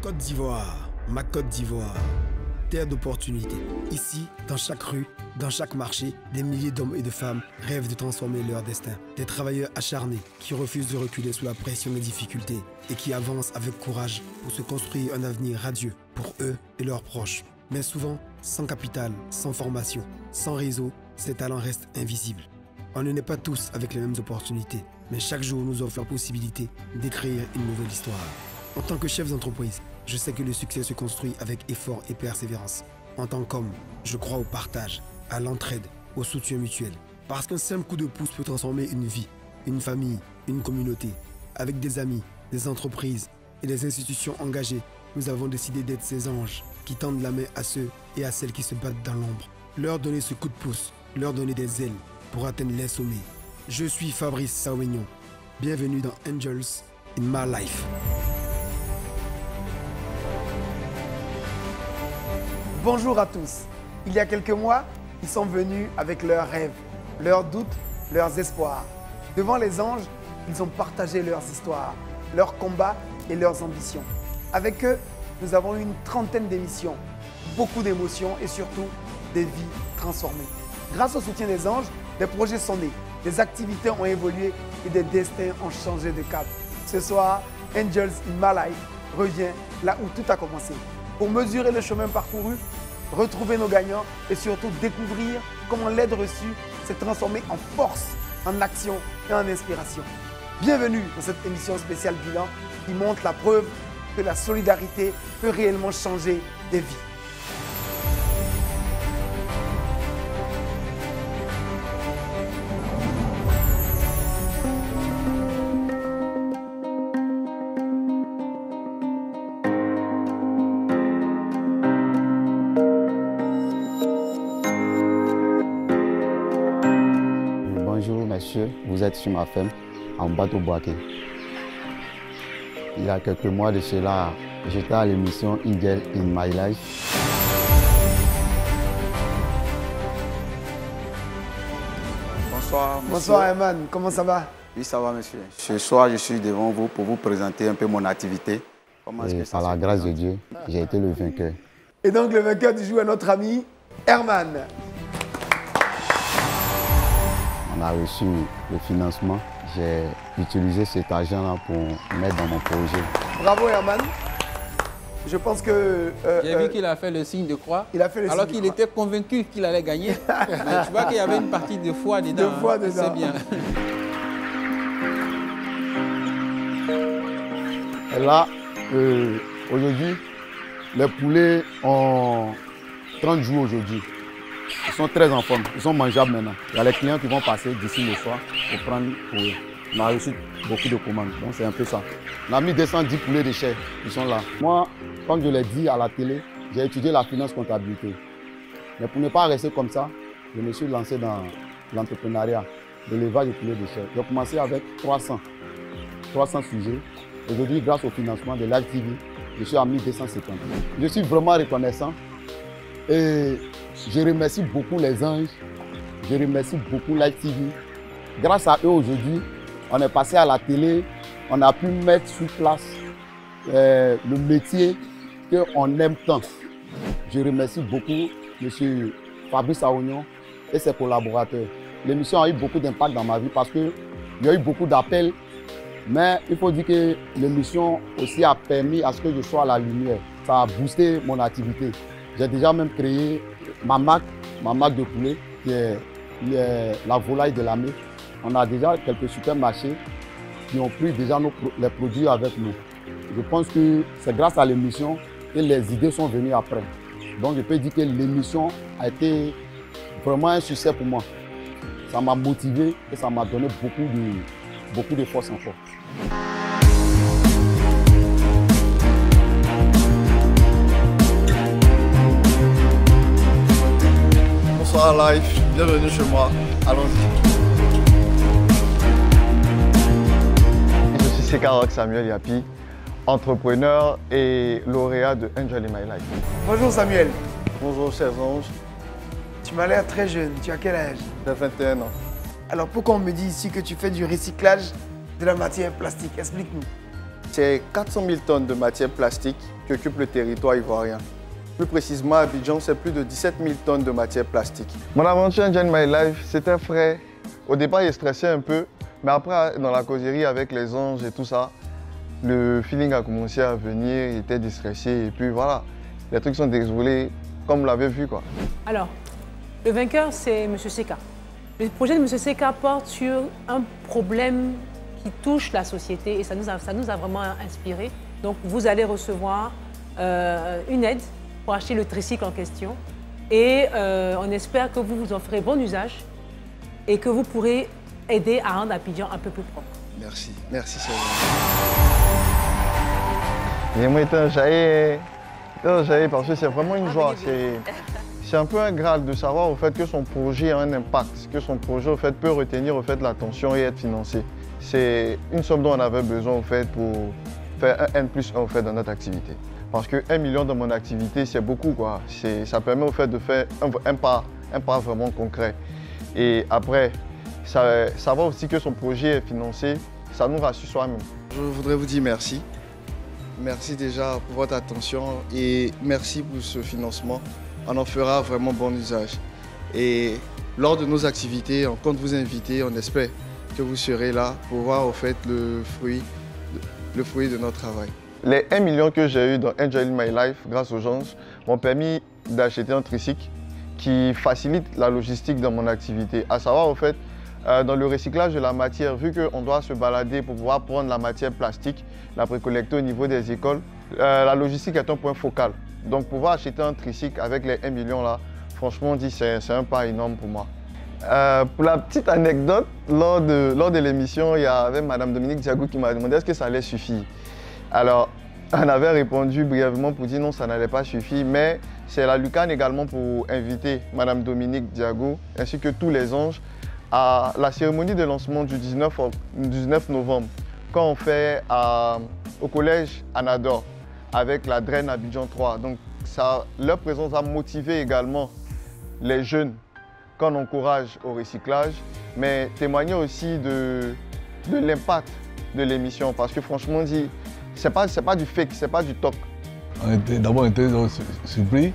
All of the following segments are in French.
Côte d'Ivoire, ma Côte d'Ivoire, terre d'opportunités. Ici, dans chaque rue, dans chaque marché, des milliers d'hommes et de femmes rêvent de transformer leur destin. Des travailleurs acharnés qui refusent de reculer sous la pression des difficultés et qui avancent avec courage pour se construire un avenir radieux pour eux et leurs proches. Mais souvent, sans capital, sans formation, sans réseau, ces talents restent invisibles. On ne naît pas tous avec les mêmes opportunités, mais chaque jour nous offre la possibilité d'écrire une nouvelle histoire. En tant que chef d'entreprise, je sais que le succès se construit avec effort et persévérance. En tant qu'homme, je crois au partage, à l'entraide, au soutien mutuel. Parce qu'un simple coup de pouce peut transformer une vie, une famille, une communauté. Avec des amis, des entreprises et des institutions engagées, nous avons décidé d'être ces anges qui tendent la main à ceux et à celles qui se battent dans l'ombre. Leur donner ce coup de pouce, leur donner des ailes pour atteindre les sommets. Je suis Fabrice Saoignon. Bienvenue dans Angels in My Life. Bonjour à tous. Il y a quelques mois, ils sont venus avec leurs rêves, leurs doutes, leurs espoirs. Devant les anges, ils ont partagé leurs histoires, leurs combats et leurs ambitions. Avec eux, nous avons eu une trentaine d'émissions, beaucoup d'émotions et surtout des vies transformées. Grâce au soutien des anges, des projets sont nés, des activités ont évolué et des destins ont changé de cap. Ce soir, Angels in My Life revient là où tout a commencé. Pour mesurer le chemin parcouru, retrouver nos gagnants et surtout découvrir comment l'aide reçue s'est transformée en force, en action et en inspiration. Bienvenue dans cette émission spéciale bilan qui montre la preuve que la solidarité peut réellement changer des vies. Bonjour monsieur, vous êtes sur ma ferme en Bateau-Boaké. Il y a quelques mois de cela, j'étais à l'émission Angels in My Life. Bonsoir monsieur. Bonsoir Herman, comment ça va? Oui, ça va monsieur. Ce soir, je suis devant vous pour vous présenter un peu mon activité. Et par la grâce de Dieu, j'ai été le vainqueur. Et donc le vainqueur du jour est notre ami Herman. On a reçu le financement. J'ai utilisé cet argent-là pour mettre dans mon projet. Bravo Herman. Je pense que... J'ai vu qu'il a fait le signe de croix, il a fait le alors signe de qu'il croix. était convaincu qu'il allait gagner. Mais tu vois qu'il y avait une partie de foi dedans. De foi dedans. C'est bien. Et là, aujourd'hui, les poulets ont 30 jours aujourd'hui. Ils sont très en forme, ils sont mangeables maintenant. Il y a les clients qui vont passer d'ici le soir pour prendre pour eux. On a reçu beaucoup de commandes, donc c'est un peu ça. On a mis 210 poulets de chair, ils sont là. Moi, comme je l'ai dit à la télé, j'ai étudié la finance comptabilité. Mais pour ne pas rester comme ça, je me suis lancé dans l'entrepreneuriat, l'élevage de poulets de chair. J'ai commencé avec 300 sujets. Aujourd'hui, grâce au financement de Live TV, je suis à 1250. Je suis vraiment reconnaissant et je remercie beaucoup les anges, je remercie beaucoup Live TV. Grâce à eux aujourd'hui, on est passé à la télé, on a pu mettre sur place le métier qu'on aime tant. Je remercie beaucoup M. Fabrice Saoignon et ses collaborateurs. L'émission a eu beaucoup d'impact dans ma vie parce qu'il y a eu beaucoup d'appels. Mais il faut dire que l'émission aussi a permis à ce que je sois à la lumière. Ça a boosté mon activité. J'ai déjà même créé ma marque de poulet, qui est la volaille de la mer. On a déjà quelques supermarchés qui ont pris déjà les produits avec nous. Je pense que c'est grâce à l'émission que les idées sont venues après. Donc je peux dire que l'émission a été vraiment un succès pour moi. Ça m'a motivé et ça m'a donné beaucoup de force encore. Bonsoir Life, bienvenue chez moi, allons-y. Je suis Sekarok Samuel Yapi, entrepreneur et lauréat de Angels in My Life. Bonjour Samuel. Bonjour chers anges, Tu m'as l'air très jeune, tu as quel âge? j'ai 21 ans. Alors pourquoi on me dit ici que tu fais du recyclage de la matière plastique? Explique-nous. c'est 400 000 tonnes de matière plastique qui occupent le territoire ivoirien. Plus précisément, à Abidjan, c'est plus de 17 000 tonnes de matière plastique. Mon aventure Enjoy My Life, c'était frais. Au départ, il stressait un peu, mais après, dans la causerie avec les anges et tout ça, le feeling a commencé à venir, il était déstressé et puis voilà, les trucs sont déroulés comme vous l'avez vu, quoi. Alors, le vainqueur, c'est M. Seka. Le projet de M. Seka porte sur un problème qui touche la société et ça nous a vraiment inspiré. Donc, vous allez recevoir une aide pour acheter le tricycle en question et on espère que vous en ferez bon usage et que vous pourrez aider à rendre Abidjan un peu plus propre. Merci, merci Seigneur. J'aimerais être un jaillet parce que c'est vraiment une joie. C'est un peu un Graal de savoir au fait que son projet a un impact, que son projet au fait peut retenir au fait l'attention et être financé. C'est une somme dont on avait besoin au fait pour faire un N+1 au fait dans notre activité. Parce que 1 million dans mon activité, c'est beaucoup, quoi. Ça permet au fait de faire un pas vraiment concret. Et après, savoir aussi que son projet est financé, ça nous rassure soi-même. Je voudrais vous dire merci. Merci déjà pour votre attention et merci pour ce financement. On en fera vraiment bon usage. Et lors de nos activités, on compte vous inviter, on espère que vous serez là pour voir au fait le fruit de notre travail. Les 1 million que j'ai eu dans Enjoy My Life grâce aux gens m'ont permis d'acheter un tricycle qui facilite la logistique dans mon activité. À savoir, au fait, dans le recyclage de la matière, vu qu'on doit se balader pour pouvoir prendre la matière plastique, la précollecter au niveau des écoles, la logistique est un point focal. Donc pouvoir acheter un tricycle avec les 1 million là, franchement dit, c'est un pas énorme pour moi. Pour la petite anecdote, lors de l'émission, il y avait Mme Dominique Diago qui m'a demandé est-ce que ça allait suffire. Alors, on avait répondu brièvement pour dire non, ça n'allait pas suffire, mais c'est la Lucane également pour inviter Mme Dominique Diago ainsi que tous les anges à la cérémonie de lancement du 19 novembre, quand on fait au collège Anador avec la Draine Abidjan 3. Donc, leur présence a motivé également les jeunes qu'on encourage au recyclage, mais témoigner aussi de l'impact de l'émission parce que franchement dit, c'est pas du fake, c'est pas du talk. D'abord, on était surpris,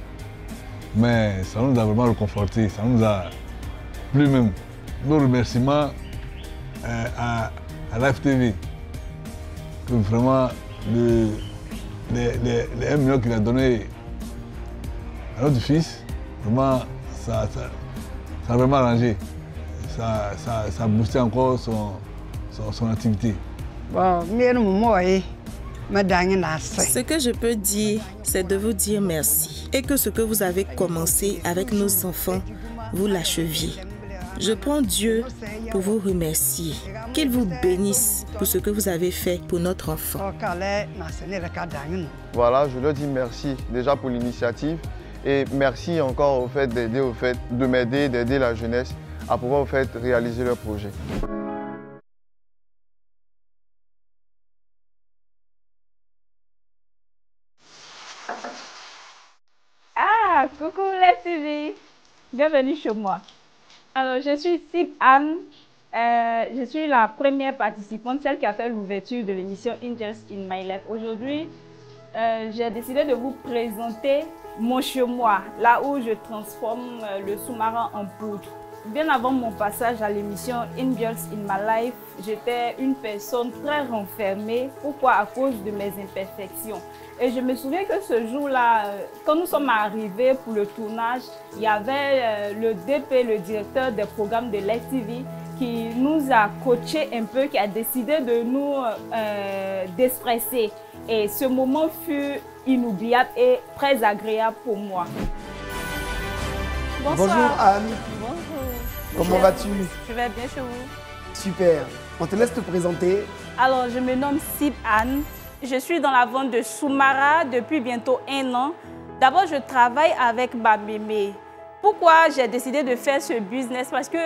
mais ça nous a vraiment réconforté, ça nous a plu même. Nos remerciements à Live TV, que vraiment les 1 million qu'il a donné à notre fils, vraiment ça a vraiment arrangé, ça a boosté encore son activité. Bon, ce que je peux dire, c'est de vous dire merci et que ce que vous avez commencé avec nos enfants, vous l'acheviez. Je prends Dieu pour vous remercier. Qu'il vous bénisse pour ce que vous avez fait pour notre enfant. Voilà, je leur dis merci déjà pour l'initiative et merci encore au fait de m'aider, d'aider la jeunesse à pouvoir au fait réaliser leur projet. Ah, coucou la TV, bienvenue chez moi. Alors, je suis Sib Anne, je suis la première participante, celle qui a fait l'ouverture de l'émission Angels in My Life. Aujourd'hui, j'ai décidé de vous présenter mon chez-moi, là où je transforme le sous-marin en poudre. Bien avant mon passage à l'émission Angels in My Life, j'étais une personne très renfermée. Pourquoi? À cause de mes imperfections. Et je me souviens que ce jour-là, quand nous sommes arrivés pour le tournage, il y avait le DP, le directeur des programmes de Live TV, qui nous a coachés un peu, qui a décidé de nous déstresser. Et ce moment fut inoubliable et très agréable pour moi. Bonsoir. Bonjour Anne. Bonjour. Comment vas-tu? Je vais bien chez vous. Super. On te laisse te présenter. Alors, je me nomme Sib Anne. Je suis dans la vente de Soumara depuis bientôt 1 an. D'abord, je travaille avec ma mémé. Pourquoi j'ai décidé de faire ce business? Parce que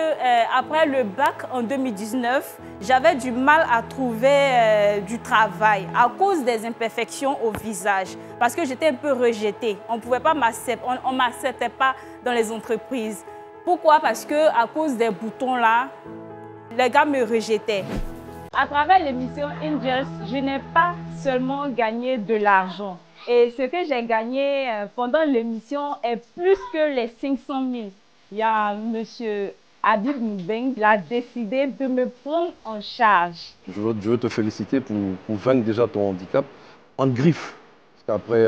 après le bac en 2019, j'avais du mal à trouver du travail à cause des imperfections au visage. Parce que j'étais un peu rejetée. On ne pouvait pas m'accepter, on ne m'acceptait pas dans les entreprises. Pourquoi? Parce que à cause des boutons là, les gars me rejetaient. À travers l'émission Angels, je n'ai pas seulement gagner de l'argent. Et ce que j'ai gagné pendant l'émission est plus que les 500 000. Il y a M. Habib Mbeng, il a décidé de me prendre en charge. Je veux te féliciter pour vaincre déjà ton handicap en griffe. Parce qu'après,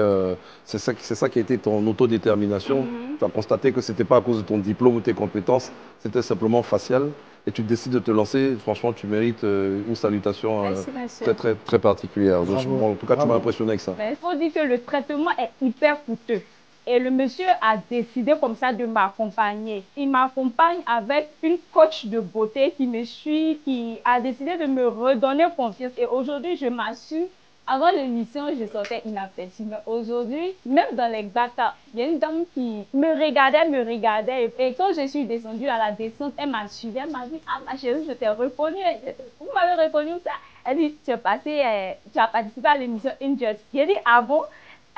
c'est ça qui a été ton autodétermination. Tu as constaté que ce n'était pas à cause de ton diplôme ou tes compétences, c'était simplement facial. Et tu décides de te lancer. Franchement, tu mérites une salutation très particulière. Donc, en tout cas, tu m'as impressionné avec ça. Il faut dire que le traitement est hyper coûteux. Et le monsieur a décidé comme ça de m'accompagner. Il m'accompagne avec une coach de beauté qui me suit, qui a décidé de me redonner confiance. Et aujourd'hui, je m'assure. Avant l'émission, je sortais inaperçue. Mais aujourd'hui, même dans les bata, il y a une dame qui me regardait. Et quand je suis descendue à la descente, elle m'a suivi. Elle m'a dit, ah ma chérie, je t'ai reconnue. Vous m'avez reconnue ça? Elle dit, tu as participé à l'émission Injustice. J'ai dit, ah bon?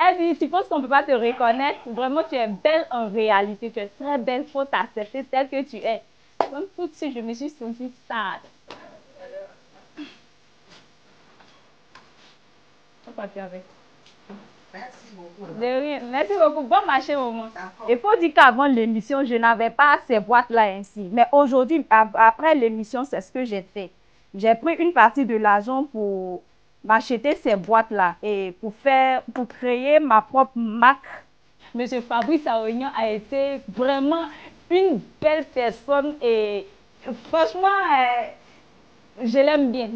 Elle dit, tu penses qu'on ne peut pas te reconnaître? Vraiment, tu es belle en réalité. Tu es très belle, il faut t'accepter telle que tu es. Comme tout de suite, je me suis sentie sad. Merci beaucoup. De rien. Merci beaucoup. Bon marché, maman. Il faut dire qu'avant l'émission, je n'avais pas ces boîtes-là ainsi. Mais aujourd'hui, après l'émission, c'est ce que j'ai fait. J'ai pris une partie de l'argent pour m'acheter ces boîtes-là et pour créer ma propre marque. Monsieur Fabrice Aoignan a été vraiment une belle personne et franchement, je l'aime bien.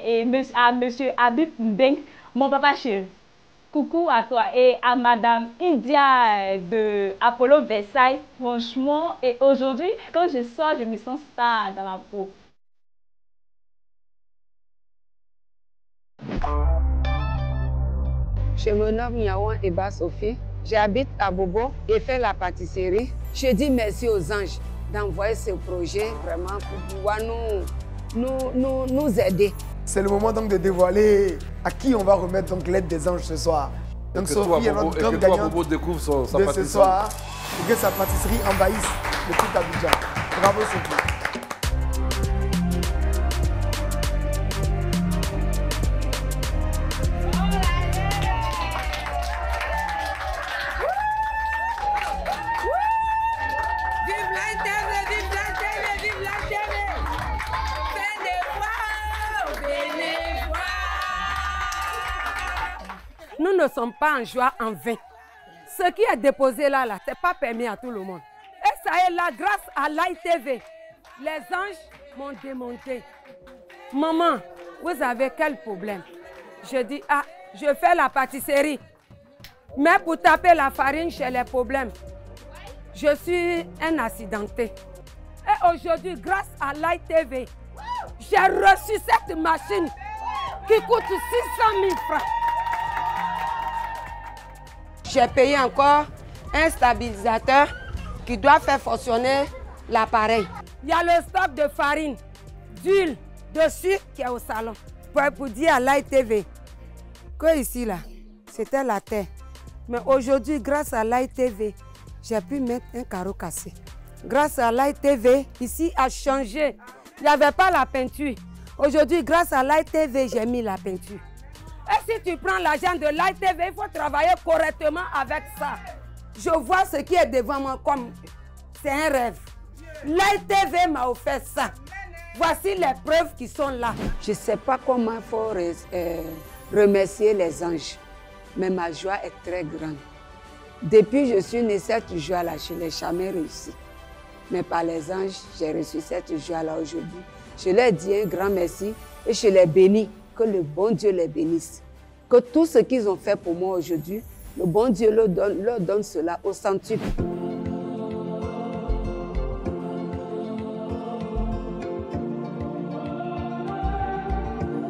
Et à monsieur Habib Mbeng, mon papa chéri, coucou à toi et à madame India de Apollo Versailles. Franchement, et aujourd'hui, quand je sors, je me sens star dans la peau. Je me nomme Nyawan Eba Sophie. J'habite à Bobo et fais la pâtisserie. Je dis merci aux anges d'envoyer ce projet vraiment pour pouvoir nous aider. C'est le moment donc de dévoiler à qui on va remettre donc l'aide des anges ce soir. Donc Sophie est notre grande gagnante de ce soir et que sa pâtisserie envahisse le tout Abidjan. Bravo Sophie. Nous ne sommes pas en joie en vain. Ce qui est déposé là, ce n'est pas permis à tout le monde. Et ça est là, grâce à l'ITV. Les anges m'ont démonté. Maman, vous avez quel problème? Je dis, ah, je fais la pâtisserie. Mais pour taper la farine, j'ai les problèmes. Je suis un accidenté. Et aujourd'hui, grâce à l'ITV, j'ai reçu cette machine qui coûte 600 000 francs. J'ai payé encore un stabilisateur qui doit faire fonctionner l'appareil. Il y a le stock de farine, d'huile, de sucre qui est au salon. Pour dire à l'ITV que ici, là, c'était la terre. Mais aujourd'hui, grâce à l'ITV, j'ai pu mettre un carreau cassé. Grâce à l'ITV, ici a changé. Il n'y avait pas la peinture. Aujourd'hui, grâce à l'ITV, j'ai mis la peinture. Et si tu prends l'argent de l'ITV, il faut travailler correctement avec ça. Je vois ce qui est devant moi comme c'est un rêve. L'ITV m'a offert ça. Voici les preuves qui sont là. Je ne sais pas comment il faut remercier les anges, mais ma joie est très grande. Depuis que je suis née, cette joie-là, je ne l'ai jamais réussi. Mais par les anges, j'ai reçu cette joie-là aujourd'hui. Je leur dis un grand merci et je les bénis. Que le bon Dieu les bénisse. Que tout ce qu'ils ont fait pour moi aujourd'hui, le bon Dieu leur donne cela au centuple.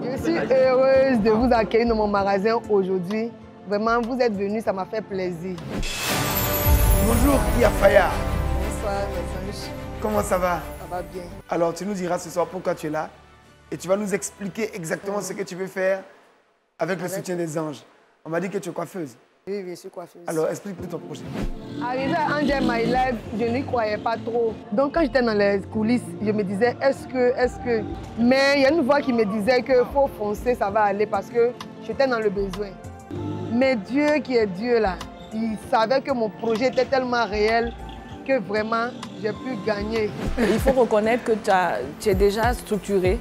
Je suis heureuse de vous accueillir dans mon magasin aujourd'hui. Vraiment, vous êtes venus, ça m'a fait plaisir. Bonjour, Iafaya. Bonsoir, les anges. Comment ça va? Ça va bien. Alors, tu nous diras ce soir pourquoi tu es là. Et tu vas nous expliquer exactement ce que tu veux faire avec le soutien des anges. On m'a dit que tu es coiffeuse. Oui, je suis coiffeuse. Alors, explique-nous ton projet. Arrivé à Enjoy My Life, je n'y croyais pas trop. Donc, quand j'étais dans les coulisses, je me disais, est-ce que... Mais il y a une voix qui me disait qu'il faut foncer, ça va aller parce que j'étais dans le besoin. Mais Dieu qui est Dieu là, il savait que mon projet était tellement réel que vraiment j'ai pu gagner. Il faut reconnaître que tu es déjà structurée.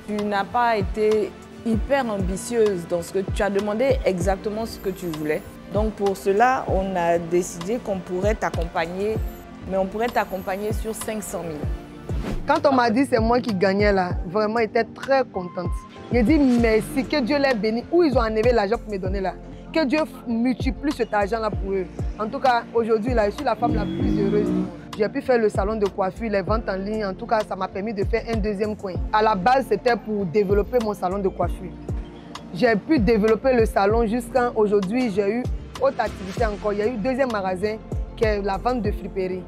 Tu n'as pas été hyper ambitieuse dans ce que tu as demandé exactement ce que tu voulais. Donc pour cela, on a décidé qu'on pourrait t'accompagner, mais on pourrait t'accompagner sur 500 000. Quand on m'a dit c'est moi qui gagnais là, vraiment j'étais très contente. J'ai dit merci, que Dieu les bénisse. Où ils ont enlevé l'argent pour me donner là. Que Dieu multiplie cet argent-là pour eux. En tout cas, aujourd'hui, là, je suis la femme la plus heureuse du monde. J'ai pu faire le salon de coiffure, les ventes en ligne. En tout cas, ça m'a permis de faire un deuxième coin. À la base, c'était pour développer mon salon de coiffure. J'ai pu développer le salon jusqu'à aujourd'hui. J'ai eu autre activité encore. Il y a eu deuxième magasin qui est la vente de friperie.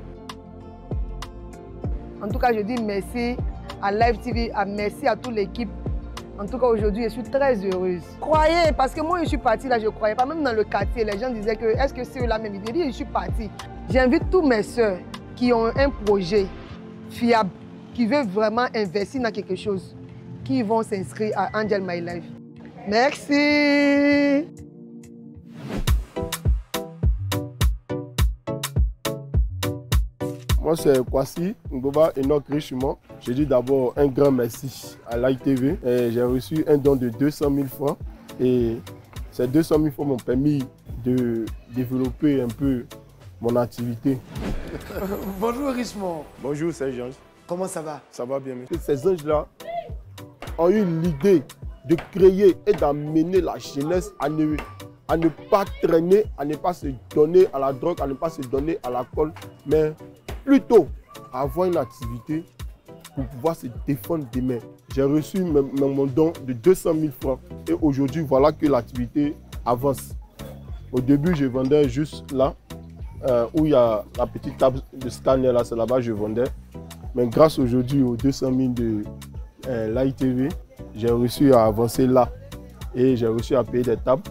En tout cas, je dis merci à Live TV, merci à toute l'équipe. En tout cas, aujourd'hui, je suis très heureuse. Croyez, parce que moi, je suis partie là, je ne croyais pas. Même dans le quartier, les gens disaient que est-ce que c'est eux-là même? J'ai dit, je suis partie. J'invite tous mes soeurs qui ont un projet fiable, qui veulent vraiment investir dans quelque chose, qui vont s'inscrire à Angel My Life. Merci. Moi, c'est Kwasi Ngoba Enoch Richemont. Je dis d'abord un grand merci à Live TV. J'ai reçu un don de 200 000 francs et ces 200 000 francs m'ont permis de développer un peu mon activité. Bonjour Richemont. Bonjour Serge. Comment ça va? Ça va bien, monsieur. Ces anges-là ont eu l'idée de créer et d'amener la jeunesse à ne pas traîner, à ne pas se donner à la drogue, à ne pas se donner à l'alcool, mais plutôt avoir une activité pour pouvoir se défendre demain. J'ai reçu mon don de 200 000 francs et aujourd'hui, voilà que l'activité avance. Au début, je vendais juste là, où il y a la petite table de scanner, là, c'est là-bas que je vendais. Mais grâce aujourd'hui aux 200 000 de Live TV, j'ai réussi à avancer là et j'ai réussi à payer des tables,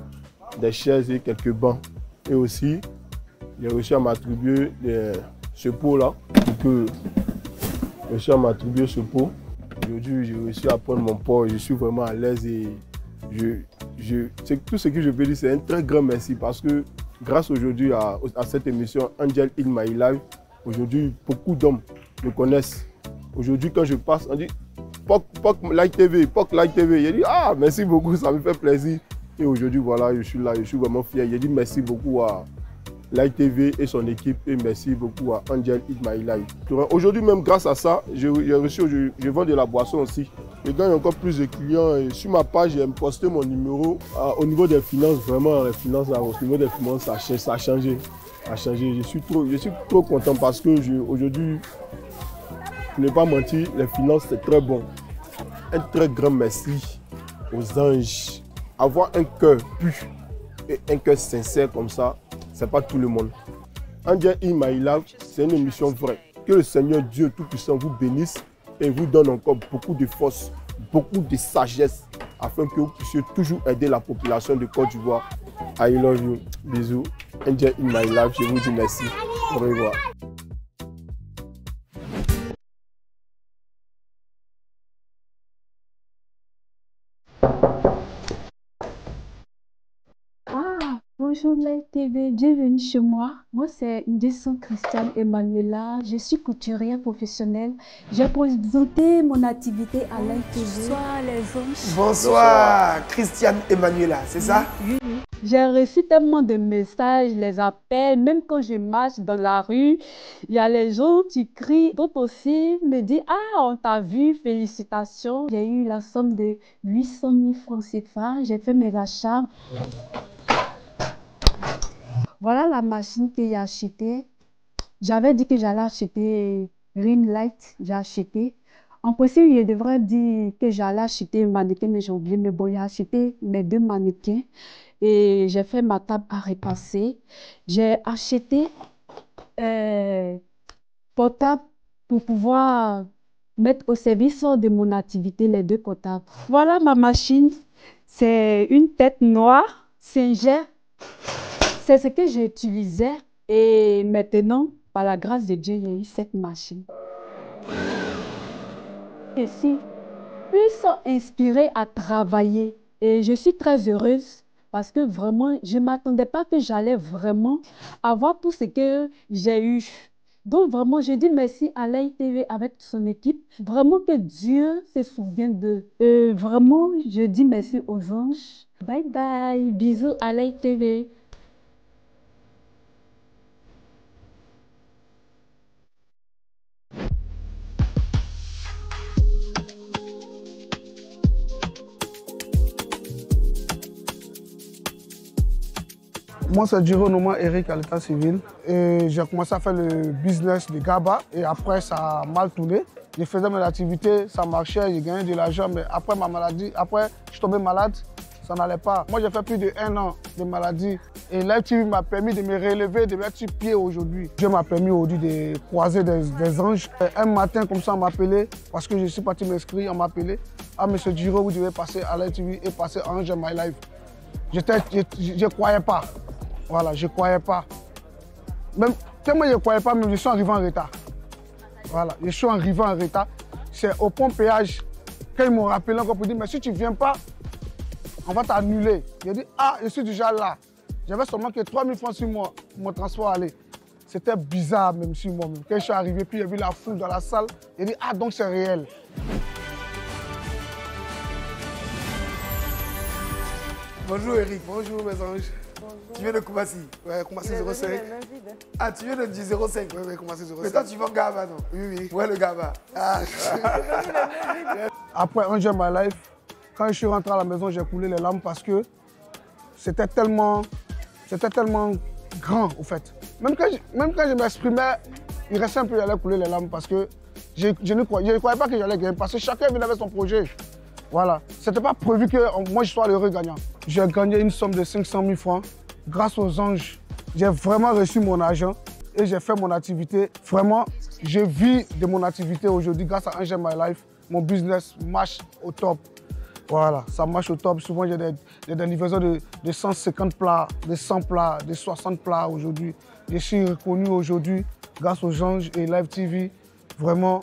des chaises et quelques bancs. Et aussi, j'ai réussi à m'attribuer ce pot-là. J'ai réussi à m'attribuer ce pot. Aujourd'hui, j'ai réussi à prendre mon pot. Je suis vraiment à l'aise et tout ce que je peux dire, c'est un très grand merci parce que grâce aujourd'hui à cette émission Angel in My Life, aujourd'hui, beaucoup d'hommes me connaissent. Aujourd'hui, quand je passe, on dit POC Live TV, POC Live TV. J'ai dit ah, merci beaucoup, ça me fait plaisir. Et aujourd'hui, voilà, je suis là, je suis vraiment fier. J'ai dit merci beaucoup à Live TV et son équipe et merci beaucoup à Angel in My Life. Aujourd'hui même, grâce à ça, je vends de la boisson aussi. Je gagne encore plus de clients et sur ma page, j'ai posté mon numéro. Au niveau des finances, vraiment, les finances, au niveau des finances, ça a changé. Je suis trop content parce que aujourd'hui, pour ne pas mentir, les finances, c'est très bon. Un très grand merci aux anges. Avoir un cœur pur et un cœur sincère comme ça, c'est pas tout le monde. Angel in My Life, c'est une émission vraie. Que le Seigneur Dieu Tout-Puissant vous bénisse et vous donne encore beaucoup de force, beaucoup de sagesse afin que vous puissiez toujours aider la population de Côte d'Ivoire. I love you. Bisous. Angel in My Life, je vous dis merci. Au revoir. Bonjour Live TV, bienvenue chez moi. Moi c'est Ndesson Christiane Emmanuela, je suis couturière professionnelle. J'ai présenté mon activité à Live TV. Bonsoir les hommes. Bonsoir Christiane Emmanuela, c'est ça? Oui. J'ai reçu tellement de messages, les appels, même quand je marche dans la rue, il y a les gens qui crient, d'autres aussi me disent « Ah, on t'a vu, félicitations ». J'ai eu la somme de 800 000 francs CFA, j'ai fait mes achats. Voilà la machine que j'ai achetée. J'avais dit que j'allais acheter Ring Light, j'ai acheté. En principe, je devrais dire que j'allais acheter un mannequin, mais j'ai oublié. Mais bon, j'ai acheté mes 2 mannequins et j'ai fait ma table à repasser. J'ai acheté portable pour pouvoir mettre au service de mon activité les 2 portables. Voilà ma machine. C'est une tête noire, Singer. C'est ce que j'utilisais et maintenant, par la grâce de Dieu, j'ai eu cette machine. Je suis plus inspirée à travailler Et je suis très heureuse parce que vraiment, je ne m'attendais pas que j'allais vraiment avoir tout ce que j'ai eu. Donc vraiment, je dis merci à Live TV avec son équipe. Vraiment que Dieu se souvienne d'eux. Vraiment, je dis merci aux anges. Bye bye. Bisous à Live TV. Moi, c'est Jiro Noma Eric à l'état civil. Et j'ai commencé à faire le business de GABA. Et après, ça a mal tourné. Je faisais mes activités, ça marchait, j'ai gagné de l'argent. Mais après ma maladie, après, je suis tombé malade, ça n'allait pas. Moi, j'ai fait plus de 1 an de maladie. Et Live TV m'a permis de me relever, de mettre sur pied aujourd'hui. Dieu m'a permis aujourd'hui de croiser des anges. Un matin, comme ça, on m'a appelé, parce que je suis parti m'inscrire, on m'a appelé. Ah, monsieur Jiro, vous devez passer à Live TV et passer à Enjoy My Life. Je ne croyais pas. Voilà, je ne croyais pas. Même tellement je ne croyais pas, même je suis arrivé en retard. Voilà, je suis arrivé en retard. C'est au pont péage, quand ils m'ont rappelé encore pour dire, mais si tu ne viens pas, on va t'annuler. J'ai dit, ah, je suis déjà là. J'avais seulement que 3 000 francs sur moi, mon transport aller. C'était bizarre même sur moi. Même. Quand je suis arrivé, puis j'ai vu la foule dans la salle, j'ai dit, ah, donc c'est réel. Bonjour Eric, bonjour mes anges. Bonjour. Tu viens de Koumassi? Ouais, Koumassi 05. Ah, tu viens de 05? Ouais, Koumassi 05. Mais toi, tu vas au GABA, non? Oui, oui. Ouais, le GABA. Ah. Après Enjoy My Life, quand je suis rentré à la maison, j'ai coulé les larmes parce que c'était tellement grand, au fait. Même quand je m'exprimais, il restait un peu, j'allais couler les larmes parce que je ne croyais pas que j'allais gagner parce que chacun venait avec son projet. Voilà. C'était pas prévu que moi je sois l'heureux gagnant. J'ai gagné une somme de 500 000 francs. Grâce aux anges, j'ai vraiment reçu mon argent et j'ai fait mon activité. Vraiment, je vis de mon activité aujourd'hui grâce à Enjoy My Life. Mon business marche au top. Voilà, ça marche au top. Souvent, j'ai des livraisons de 150 plats, de 100 plats, de 60 plats aujourd'hui. Je suis reconnu aujourd'hui grâce aux anges et Live TV. Vraiment,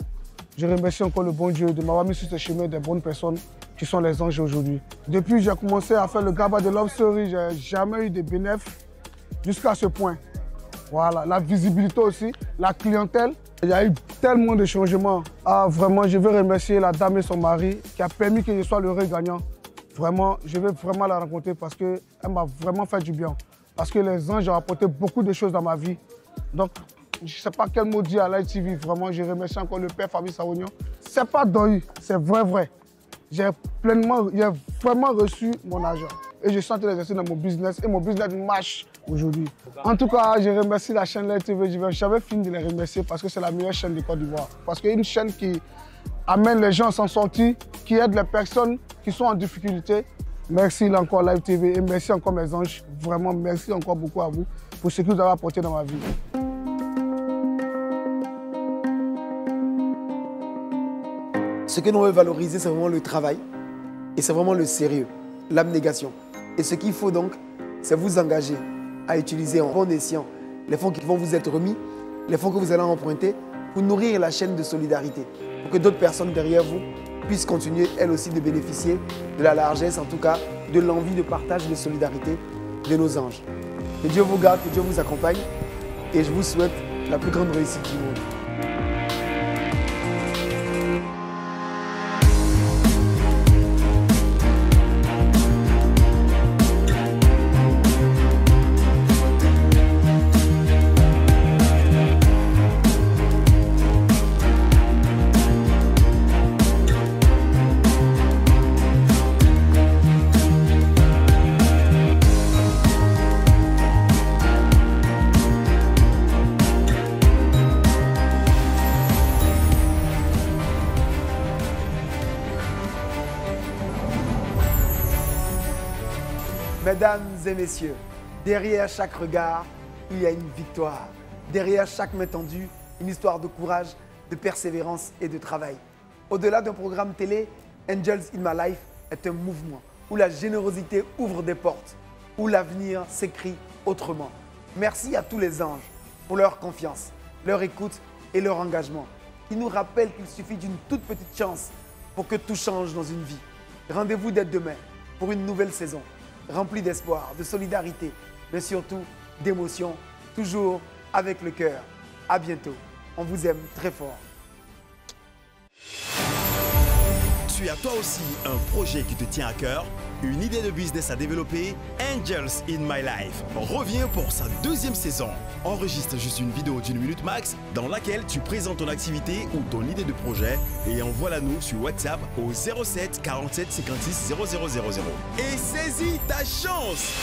je remercie encore le bon Dieu de m'avoir mis sur ce chemin des bonnes personnes qui sont les anges aujourd'hui. Depuis que j'ai commencé à faire le GABA de Love Story, je n'ai jamais eu de bénéfices jusqu'à ce point. Voilà, la visibilité aussi, la clientèle. Il y a eu tellement de changements. Ah, vraiment, je veux remercier la dame et son mari qui a permis que je sois l'heureux gagnant. Vraiment, je veux vraiment la rencontrer parce qu'elle m'a vraiment fait du bien. Parce que les anges ont apporté beaucoup de choses dans ma vie. Donc, je ne sais pas quel mot dire à Live TV. Vraiment, je remercie encore le père Fabrice Saounian. Ce n'est pas deuil, c'est vrai. J'ai vraiment reçu mon argent. Et je sens l'exercice dans mon business. Et mon business marche aujourd'hui. En tout cas, je remercie la chaîne Live TV. J'avais fini de les remercier parce que c'est la meilleure chaîne de Côte d'Ivoire. Parce qu'il y a une chaîne qui amène les gens à s'en sortir, qui aide les personnes qui sont en difficulté. Merci encore Live TV et merci encore mes anges. Vraiment, merci encore beaucoup à vous pour ce que vous avez apporté dans ma vie. Ce que nous veut valoriser, c'est vraiment le travail et c'est vraiment le sérieux, l'abnégation. Et ce qu'il faut donc, c'est vous engager à utiliser en bon escient les fonds qui vont vous être remis, les fonds que vous allez emprunter pour nourrir la chaîne de solidarité, pour que d'autres personnes derrière vous puissent continuer, elles aussi, de bénéficier de la largesse, en tout cas, de l'envie de partage et de solidarité de nos anges. Que Dieu vous garde, que Dieu vous accompagne et je vous souhaite la plus grande réussite du monde. Mesdames et messieurs, derrière chaque regard, il y a une victoire. Derrière chaque main tendue, une histoire de courage, de persévérance et de travail. Au-delà d'un programme télé, Angels in My Life est un mouvement où la générosité ouvre des portes, où l'avenir s'écrit autrement. Merci à tous les anges pour leur confiance, leur écoute et leur engagement, qui nous rappellent qu'il suffit d'une toute petite chance pour que tout change dans une vie. Rendez-vous dès demain pour pour une nouvelle saison, remplie d'espoir, de solidarité, mais surtout d'émotion, toujours avec le cœur. À bientôt. On vous aime très fort. Tu as toi aussi un projet qui te tient à cœur, une idée de business à développer? Angels in My Life revient pour sa 2e saison. Enregistre juste une vidéo d'1 minute max dans laquelle tu présentes ton activité ou ton idée de projet et envoie-la nous sur WhatsApp au 07 47 56 0000 et saisis ta chance.